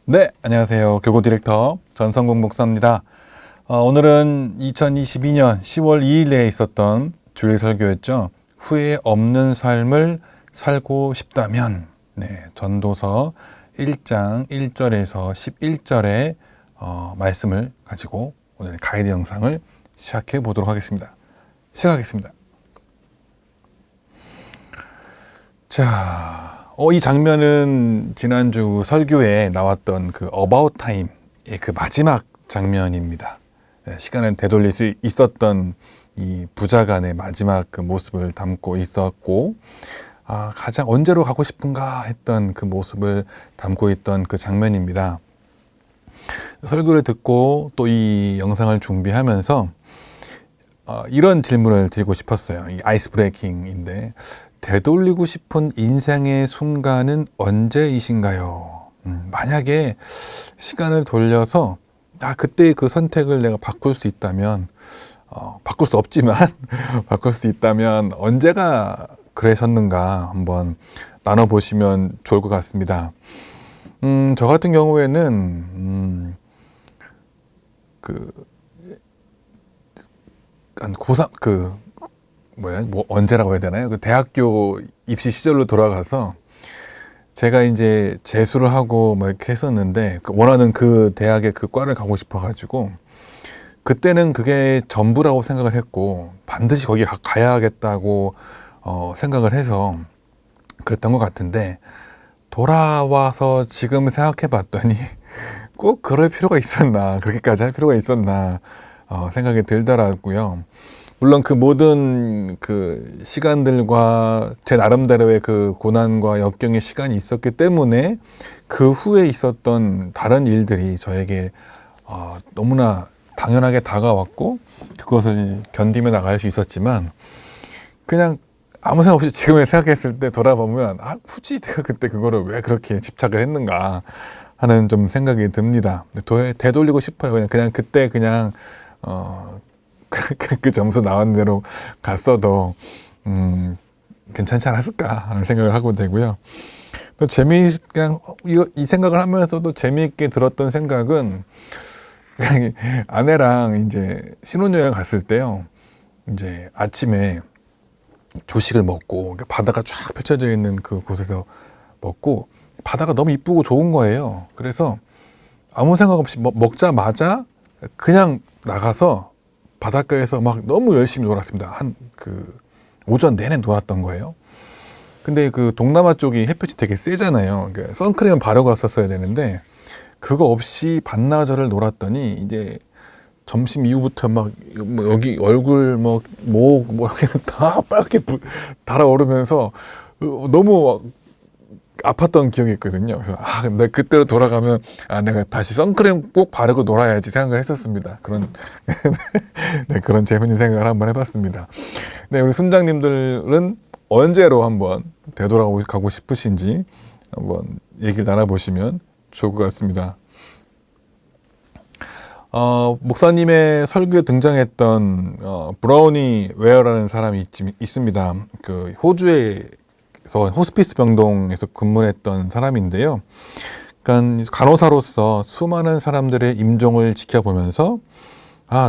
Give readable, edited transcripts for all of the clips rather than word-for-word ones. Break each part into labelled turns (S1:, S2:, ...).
S1: 네, 안녕하세요. 교고 디렉터 전성국 목사입니다. 오늘은 2022년 10월 2일에 있었던 주일 설교였죠. 후회 없는 삶을 살고 싶다면, 전도서 1장 1절에서 11절의 말씀을 가지고 오늘 가이드 영상을 시작해 보도록 하겠습니다. 시작하겠습니다. 자, 이 장면은 지난주 설교에 나왔던 그 About Time의 그 마지막 장면입니다. 시간을 되돌릴 수 있었던 이 부자간의 마지막 그 모습을 담고 있었고, 가장 언제로 가고 싶은가 했던 그 모습을 담고 있던 그 장면입니다. 설교를 듣고 또 이 영상을 준비하면서 이런 질문을 드리고 싶었어요. 이 아이스 브레이킹인데, 되돌리고 싶은 인생의 순간은 언제이신가요? 만약에 시간을 돌려서 그때 그 선택을 내가 바꿀 수 있다면, 바꿀 수 없지만 바꿀 수 있다면 언제가 그러셨는가 한번 나눠보시면 좋을 것 같습니다. 저 같은 경우에는 한 고3 언제라고 해야 되나요? 그 대학교 입시 시절로 돌아가서 제가 이제 재수를 하고 이렇게 했었는데, 원하는 그 대학에 그 과를 가고 싶어가지고, 그때는 그게 전부라고 생각을 했고, 반드시 거기 가야겠다고 생각을 해서 그랬던 것 같은데, 돌아와서 지금 생각해 봤더니 꼭 그럴 필요가 있었나, 그렇게까지 할 필요가 있었나 생각이 들더라고요. 물론 그 모든 그 시간들과 제 나름대로의 그 고난과 역경의 시간이 있었기 때문에 그 후에 있었던 다른 일들이 저에게 너무나 당연하게 다가왔고, 그것을 견디며 나갈 수 있었지만, 그냥 아무 생각 없이 지금에 생각했을 때 돌아보면 굳이 내가 그때 그거를 왜 그렇게 집착을 했는가 하는 좀 생각이 듭니다. 되돌리고 싶어요. 그냥 그때 그 점수 나온 대로 갔어도 괜찮지 않았을까 하는 생각을 하고 되고요. 또 그냥 이 생각을 하면서도 재미있게 들었던 생각은, 아내랑 이제 신혼여행 갔을 때요, 이제 아침에 조식을 먹고 바다가 쫙 펼쳐져 있는 그 곳에서 먹고, 바다가 너무 이쁘고 좋은 거예요. 그래서 아무 생각 없이 먹자마자 그냥 나가서 바닷가에서 막 너무 열심히 놀았습니다. 오전 내내 놀았던 거예요. 근데 그 동남아 쪽이 햇볕이 되게 세잖아요. 그러니까 선크림을 바르고 왔었어야 되는데, 그거 없이 반나절을 놀았더니 이제 점심 이후부터 여기 얼굴 목 다 빨갛게 달아오르면서 너무 아팠던 기억이 있거든요. 그래서 근데 그때로 돌아가면 내가 다시 선크림 꼭 바르고 놀아야지 생각을 했었습니다. 그런 재밌는 생각을 한번 해봤습니다. 우리 순장님들은 언제로 한번 되돌아가고 싶으신지 한번 얘기를 나눠보시면 좋을 것 같습니다. 목사님의 설교에 등장했던 브라우니 웨어라는 사람이 있습니다. 그 호주에서 호스피스 병동에서 근무했던 사람인데요. 그러니까 간호사로서 수많은 사람들의 임종을 지켜보면서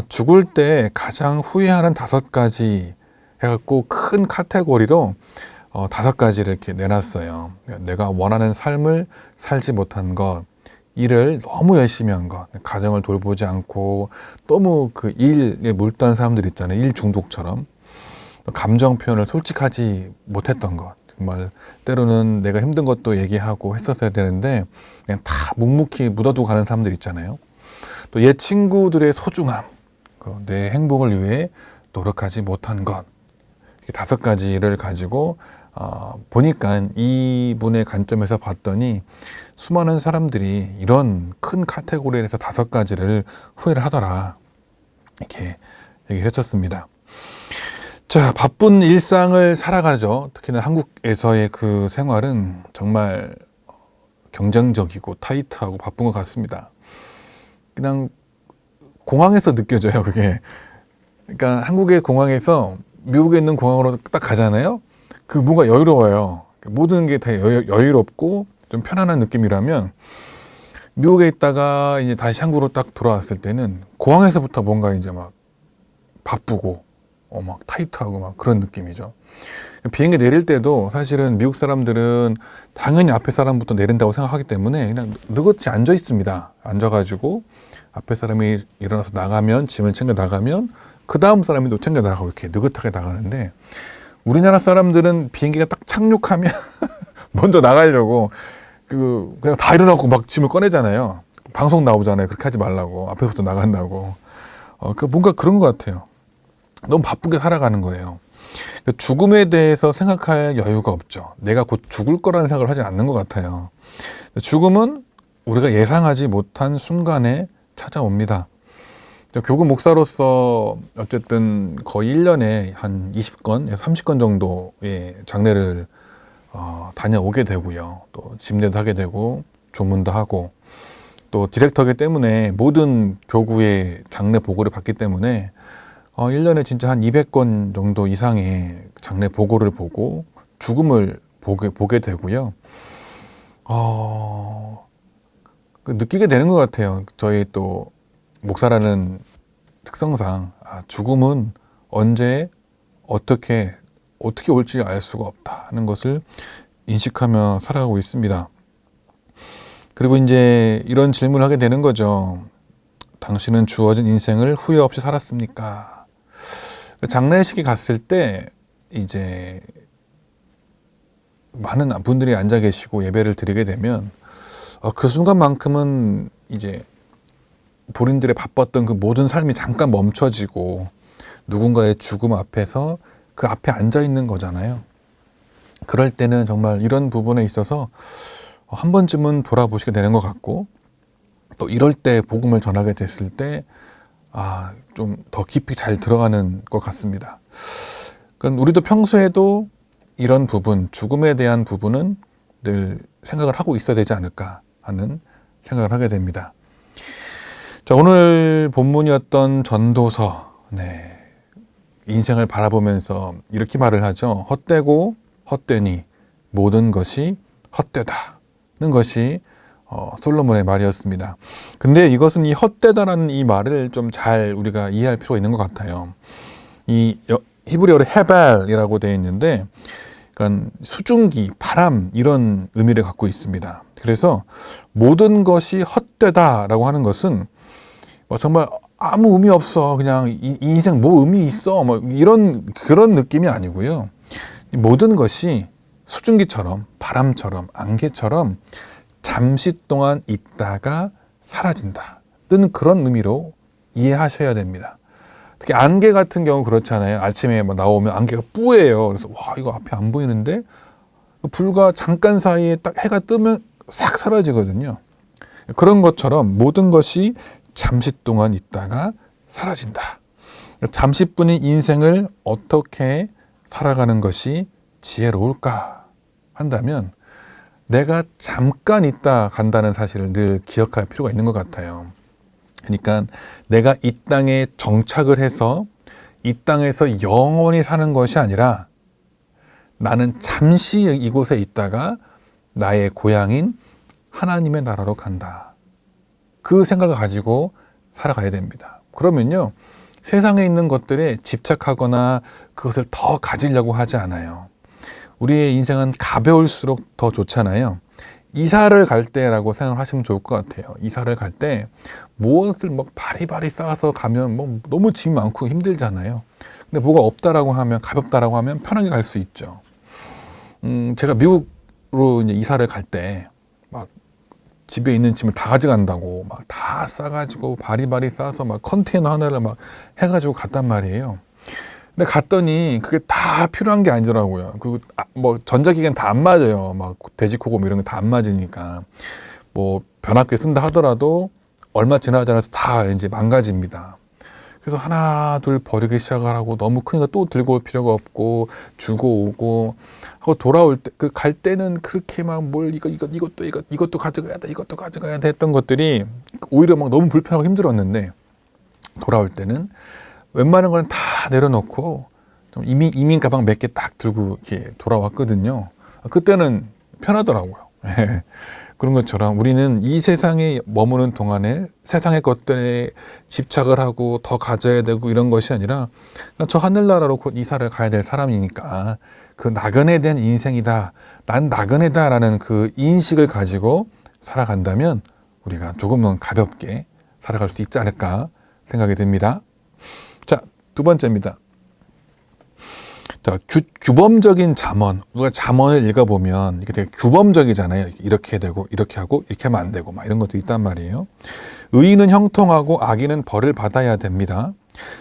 S1: 죽을 때 가장 후회하는 5가지 해갖고 큰 카테고리로 5가지를 이렇게 내놨어요. 내가 원하는 삶을 살지 못한 것, 일을 너무 열심히 한 것, 가정을 돌보지 않고 너무 그 일에 몰두한 사람들 있잖아요. 일 중독처럼. 감정 표현을 솔직하지 못했던 것. 정말 때로는 내가 힘든 것도 얘기하고 했었어야 되는데 그냥 다 묵묵히 묻어두고 가는 사람들 있잖아요. 또 옛 친구들의 소중함, 내 행복을 위해 노력하지 못한 것. 5가지를 가지고 보니까 이분의 관점에서 봤더니 수많은 사람들이 이런 큰 카테고리에서 5가지를 후회를 하더라, 이렇게 얘기를 했었습니다. 자, 바쁜 일상을 살아가죠. 특히나 한국에서의 그 생활은 정말 경쟁적이고 타이트하고 바쁜 것 같습니다. 그냥 공항에서 느껴져요, 그게. 그러니까 한국의 공항에서 미국에 있는 공항으로 딱 가잖아요. 그 뭔가 여유로워요. 모든 게 다 여유롭고 좀 편안한 느낌이라면, 미국에 있다가 이제 다시 한국으로 딱 돌아왔을 때는 공항에서부터 뭔가 이제 막 바쁘고 막 타이트하고 막 그런 느낌이죠. 비행기 내릴 때도 사실은 미국 사람들은 당연히 앞에 사람부터 내린다고 생각하기 때문에 그냥 느긋이 앉아 있습니다. 앉아가지고 앞에 사람이 일어나서 나가면, 짐을 챙겨 나가면 그 다음 사람이 또 챙겨 나가고 이렇게 느긋하게 나가는데, 우리나라 사람들은 비행기가 딱 착륙하면 먼저 나가려고 그냥 다 일어나고 막 짐을 꺼내잖아요. 방송 나오잖아요. 그렇게 하지 말라고, 앞에부터 나간다고. 뭔가 그런 것 같아요. 너무 바쁘게 살아가는 거예요. 죽음에 대해서 생각할 여유가 없죠. 내가 곧 죽을 거라는 생각을 하지 않는 것 같아요. 죽음은 우리가 예상하지 못한 순간에 찾아옵니다. 교구 목사로서 어쨌든 거의 1년에 한 20건에서 30건 정도의 장례를 다녀오게 되고요. 또 집례도 하게 되고 조문도 하고, 또 디렉터기 때문에 모든 교구의 장례 보고를 받기 때문에 1년에 진짜 한 200건 정도 이상의 장례 보고를 보고 죽음을 보게 되고요. 느끼게 되는 것 같아요. 저희 또 목사라는 특성상 죽음은 언제 어떻게 올지 알 수가 없다는 것을 인식하며 살아가고 있습니다. 그리고 이제 이런 질문을 하게 되는 거죠. 당신은 주어진 인생을 후회 없이 살았습니까? 장례식에 갔을 때 이제 많은 분들이 앉아 계시고 예배를 드리게 되면 그 순간만큼은 이제 본인들의 바빴던 그 모든 삶이 잠깐 멈춰지고 누군가의 죽음 앞에서 그 앞에 앉아 있는 거잖아요. 그럴 때는 정말 이런 부분에 있어서 한 번쯤은 돌아보시게 되는 것 같고, 또 이럴 때 복음을 전하게 됐을 때 좀 더 깊이 잘 들어가는 것 같습니다. 그러니까 우리도 평소에도 이런 부분, 죽음에 대한 부분은 늘 생각을 하고 있어야 되지 않을까 하는 생각을 하게 됩니다. 자, 오늘 본문이었던 전도서, 인생을 바라보면서 이렇게 말을 하죠. 헛되고 헛되니 모든 것이 헛되다는 것이 솔로몬의 말이었습니다. 근데 이것은 이 헛되다라는 이 말을 좀 잘 우리가 이해할 필요가 있는 것 같아요. 이 히브리어로 헤벨이라고 되어 있는데, 그러니까 수증기, 바람 이런 의미를 갖고 있습니다. 그래서 모든 것이 헛되다라고 하는 것은 정말 아무 의미 없어, 그냥 이 인생 뭐 의미 있어, 그런 느낌이 아니고요. 모든 것이 수증기처럼, 바람처럼, 안개처럼 잠시 동안 있다가 사라진다는 그런 의미로 이해하셔야 됩니다. 특히 안개 같은 경우 그렇잖아요. 아침에 나오면 안개가 뿌예요. 그래서 이거 앞에 안 보이는데 불과 잠깐 사이에 딱 해가 뜨면 싹 사라지거든요. 그런 것처럼 모든 것이 잠시 동안 있다가 사라진다. 잠시뿐인 인생을 어떻게 살아가는 것이 지혜로울까 한다면, 내가 잠깐 있다 간다는 사실을 늘 기억할 필요가 있는 것 같아요. 그러니까 내가 이 땅에 정착을 해서 이 땅에서 영원히 사는 것이 아니라, 나는 잠시 이곳에 있다가 나의 고향인 하나님의 나라로 간다. 그 생각을 가지고 살아가야 됩니다. 그러면요, 세상에 있는 것들에 집착하거나 그것을 더 가지려고 하지 않아요. 우리의 인생은 가벼울수록 더 좋잖아요. 이사를 갈 때라고 생각을 하시면 좋을 것 같아요. 이사를 갈 때 무엇을 바리바리 쌓아서 가면 너무 짐이 많고 힘들잖아요. 근데 뭐가 없다라고 하면, 가볍다라고 하면 편하게 갈 수 있죠. 제가 미국으로 이제 이사를 갈 때 집에 있는 짐을 다 가져간다고 다 싸가지고 바리바리 싸서 컨테이너 하나를 해가지고 갔단 말이에요. 근데 갔더니 그게 다 필요한 게 아니더라고요. 전자기기는 다 안 맞아요. 돼지코고 이런 게 다 안 맞으니까. 변압기 쓴다 하더라도 얼마 지나지 않아서 다 이제 망가집니다. 그래서 하나 둘 버리기 시작을 하고, 너무 크니까 또 들고 올 필요가 없고 주고 오고 하고, 돌아올 때 갈 때는 그렇게 이것도 가져가야 돼, 이것도 가져가야 돼 했던 것들이 오히려 너무 불편하고 힘들었는데, 돌아올 때는 웬만한 건 다 내려놓고 좀 이민 가방 몇 개 딱 들고 이렇게 돌아왔거든요. 그때는 편하더라고요. 그런 것처럼 우리는 이 세상에 머무는 동안에 세상의 것들에 집착을 하고 더 가져야 되고 이런 것이 아니라 저 하늘나라로 곧 이사를 가야 될 사람이니까 그 나그네에 대한 인생이다. 난 나그네다라는 그 인식을 가지고 살아간다면 우리가 조금은 가볍게 살아갈 수 있지 않을까 생각이 듭니다. 자, 두 번째입니다. 자, 규범적인 잠언. 우리가 잠언을 읽어보면 이게 되게 규범적이잖아요. 이렇게 되고 이렇게 하고 이렇게 하면 안 되고 막 이런 것도 있단 말이에요. 의인은 형통하고 악인은 벌을 받아야 됩니다.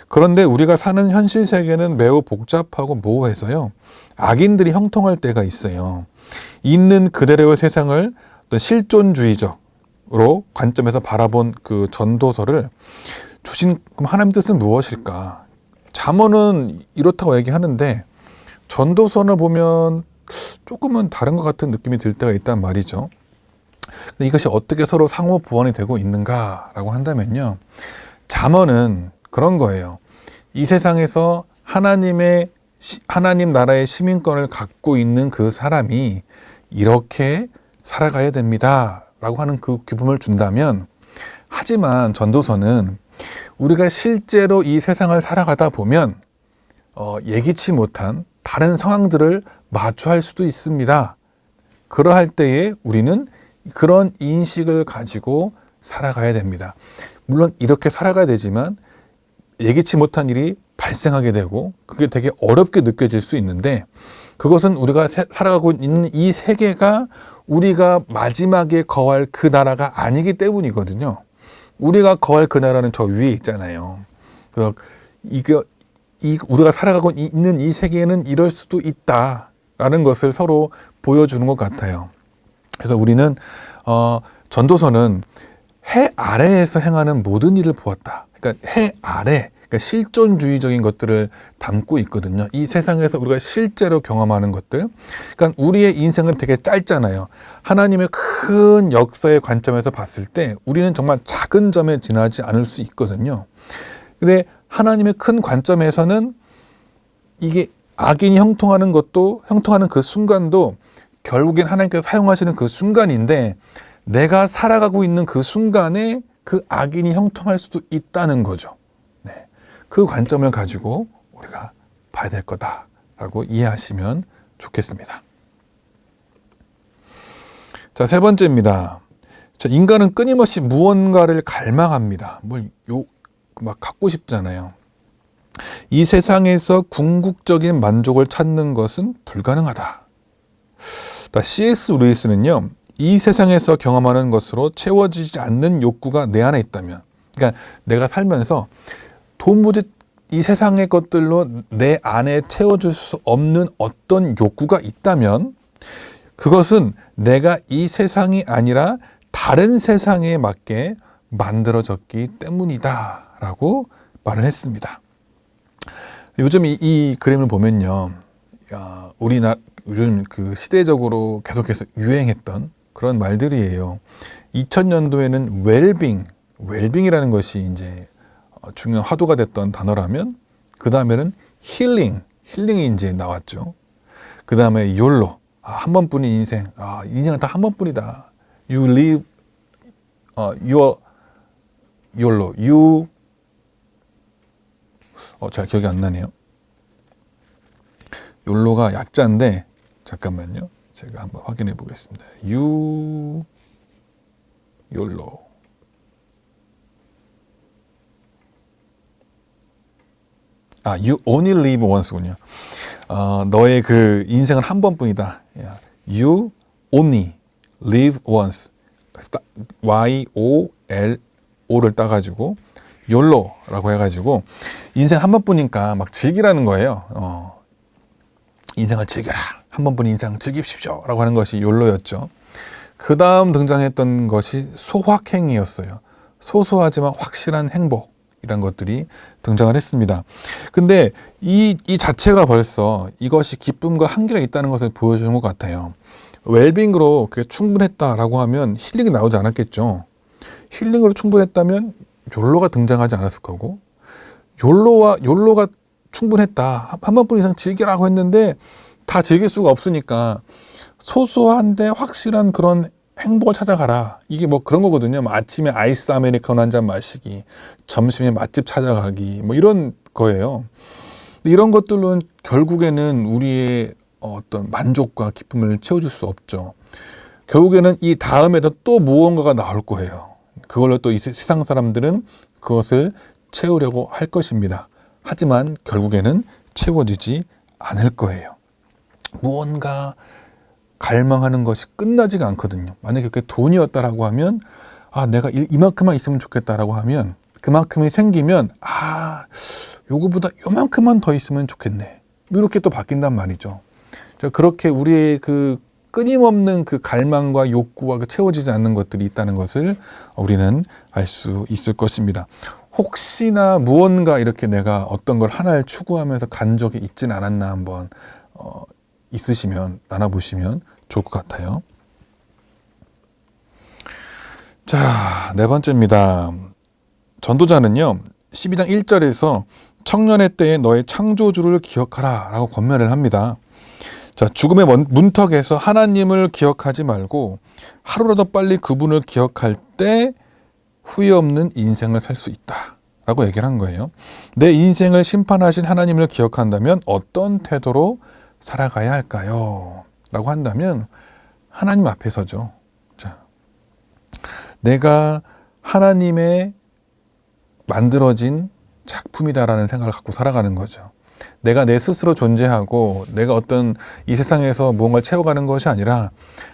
S1: 그런데 우리가 사는 현실 세계는 매우 복잡하고 모호해서요. 악인들이 형통할 때가 있어요. 있는 그대로의 세상을 어떤 실존주의적으로 관점에서 바라본 그 전도서를 주신 그럼 하나님 뜻은 무엇일까? 잠언은 이렇다고 얘기하는데 전도서를 보면 조금은 다른 것 같은 느낌이 들 때가 있단 말이죠. 근데 이것이 어떻게 서로 상호 보완이 되고 있는가라고 한다면요. 잠언은 그런 거예요. 이 세상에서 하나님 나라의 시민권을 갖고 있는 그 사람이 이렇게 살아가야 됩니다. 라고 하는 그 규범을 준다면, 하지만 전도서는 우리가 실제로 이 세상을 살아가다 보면 예기치 못한 다른 상황들을 마주할 수도 있습니다. 그러할 때에 우리는 그런 인식을 가지고 살아가야 됩니다. 물론 이렇게 살아가야 되지만 예기치 못한 일이 발생하게 되고 그게 되게 어렵게 느껴질 수 있는데, 그것은 우리가 살아가고 있는 이 세계가 우리가 마지막에 거할 그 나라가 아니기 때문이거든요. 우리가 거할 그 나라는 저 위에 있잖아요. 그래서 우리가 살아가고 있는 이 세계에는 이럴 수도 있다라는 것을 서로 보여주는 것 같아요. 그래서 우리는 전도서는 해 아래에서 행하는 모든 일을 보았다. 그러니까 해 아래, 그러니까 실존주의적인 것들을 담고 있거든요. 이 세상에서 우리가 실제로 경험하는 것들. 그러니까 우리의 인생은 되게 짧잖아요. 하나님의 큰 역사의 관점에서 봤을 때 우리는 정말 작은 점에 지나지 않을 수 있거든요. 근데 하나님의 큰 관점에서는 이게 악인이 형통하는 그 순간도 결국엔 하나님께서 사용하시는 그 순간인데, 내가 살아가고 있는 그 순간에 그 악인이 형통할 수도 있다는 거죠. 네. 그 관점을 가지고 우리가 봐야 될 거다라고 이해하시면 좋겠습니다. 자, 세 번째입니다. 자, 인간은 끊임없이 무언가를 갈망합니다. 막 갖고 싶잖아요. 이 세상에서 궁극적인 만족을 찾는 것은 불가능하다. C.S. 루이스는요, 이 세상에서 경험하는 것으로 채워지지 않는 욕구가 내 안에 있다면, 그러니까 내가 살면서 도무지 이 세상의 것들로 내 안에 채워줄 수 없는 어떤 욕구가 있다면 그것은 내가 이 세상이 아니라 다른 세상에 맞게 만들어졌기 때문이다 라고 말을 했습니다. 요즘 이 그림을 보면요, 요즘 그 시대적으로 계속해서 유행했던 그런 말들이에요. 2000년도에는 웰빙이라는 것이 이제 중요한 화두가 됐던 단어라면, 그 다음에는 힐링이 이제 나왔죠. 그 다음에 YOLO, 한 번뿐인 인생, 인생은 다 한 번뿐이다. You live your YOLO, 잘 기억이 안 나네요. YOLO가 약자인데, 잠깐만요. 제가 한번 확인해 보겠습니다. YOLO. You only live once군요. 너의 그 인생은 한 번뿐이다. You only live once. YOLO를 따가지고 YOLO라고 해가지고 인생 한 번뿐이니까 막 즐기라는 거예요. 인생을 즐겨라. 한 번뿐인 인생 즐깁시오. 라고 하는 것이 YOLO였죠. 그 다음 등장했던 것이 소확행이었어요. 소소하지만 확실한 행복이란 것들이 등장을 했습니다. 근데 이 자체가 벌써 이것이 기쁨과 한계가 있다는 것을 보여주는 것 같아요. 웰빙으로 그게 충분했다라고 하면 힐링이 나오지 않았겠죠. 힐링으로 충분했다면 YOLO가 등장하지 않았을 거고, YOLO가 충분했다. 한 번뿐 이상 즐기라고 했는데 다 즐길 수가 없으니까 소소한데 확실한 그런 행복을 찾아가라. 이게 뭐 그런 거거든요. 뭐 아침에 아이스 아메리카노 한 잔 마시기, 점심에 맛집 찾아가기, 뭐 이런 거예요. 이런 것들은 결국에는 우리의 어떤 만족과 기쁨을 채워줄 수 없죠. 결국에는 이 다음에도 또 무언가가 나올 거예요. 그걸로 또 이 세상 사람들은 그것을 채우려고 할 것입니다. 하지만 결국에는 채워지지 않을 거예요. 무언가 갈망하는 것이 끝나지가 않거든요. 만약에 그게 돈이었다라고 하면, 내가 이만큼만 있으면 좋겠다라고 하면, 그만큼이 생기면, 요거보다 요만큼만 더 있으면 좋겠네. 이렇게 또 바뀐단 말이죠. 그렇게 우리의 그 끊임없는 그 갈망과 욕구와 그 채워지지 않는 것들이 있다는 것을 우리는 알 수 있을 것입니다. 혹시나 무언가 이렇게 내가 어떤 걸 하나를 추구하면서 간 적이 있진 않았나 한번 있으시면 나눠보시면 좋을 것 같아요. 자, 네 번째입니다. 전도자는요, 12장 1절에서 청년의 때에 너의 창조주를 기억하라 라고 권면을 합니다. 자, 죽음의 문턱에서 하나님을 기억하지 말고 하루라도 빨리 그분을 기억할 때 후회 없는 인생을 살 수 있다 라고 얘기를 한 거예요. 내 인생을 심판하신 하나님을 기억한다면 어떤 태도로 살아가야 할까요? 라고 한다면 하나님 앞에서죠. 자, 내가 하나님의 만들어진 작품이다라는 생각을 갖고 살아가는 거죠. 내가 내 스스로 존재하고 내가 어떤 이 세상에서 무언가를 채워가는 것이 아니라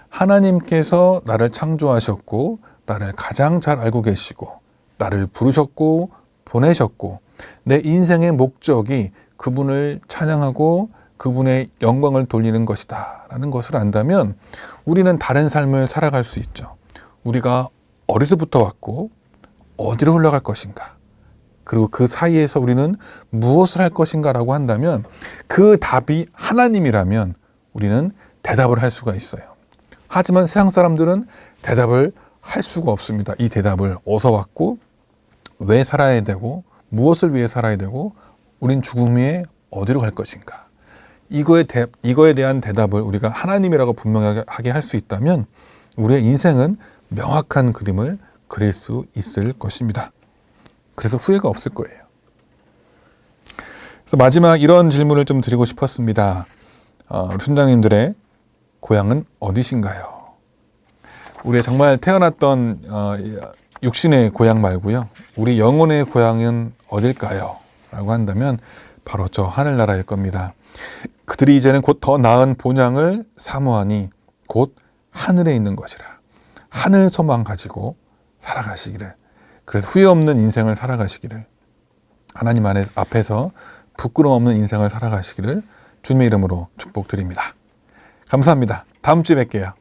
S1: 하나님께서 나를 창조하셨고 나를 가장 잘 알고 계시고 나를 부르셨고 보내셨고 내 인생의 목적이 그분을 찬양하고 그분의 영광을 돌리는 것이다 라는 것을 안다면 우리는 다른 삶을 살아갈 수 있죠. 우리가 어디서부터 왔고 어디로 흘러갈 것인가, 그리고 그 사이에서 우리는 무엇을 할 것인가 라고 한다면 그 답이 하나님이라면 우리는 대답을 할 수가 있어요. 하지만 세상 사람들은 대답을 할 수가 없습니다. 이 대답을 어디서 왔고 왜 살아야 되고 무엇을 위해 살아야 되고 우린 죽음 후에 어디로 갈 것인가, 이거에 대한 대답을 우리가 하나님이라고 분명하게 할 수 있다면 우리의 인생은 명확한 그림을 그릴 수 있을 것입니다. 그래서 후회가 없을 거예요. 그래서 마지막 이런 질문을 좀 드리고 싶었습니다. 우리 순장님들의 고향은 어디신가요? 우리의 정말 태어났던 육신의 고향 말고요. 우리 영혼의 고향은 어딜까요? 라고 한다면 바로 저 하늘나라일 겁니다. 그들이 이제는 곧 더 나은 본향을 사모하니 곧 하늘에 있는 것이라. 하늘 소망 가지고 살아가시기를, 그래서 후회 없는 인생을 살아가시기를, 하나님 앞에서 부끄러움 없는 인생을 살아가시기를 주님의 이름으로 축복드립니다. 감사합니다. 다음 주에 뵐게요.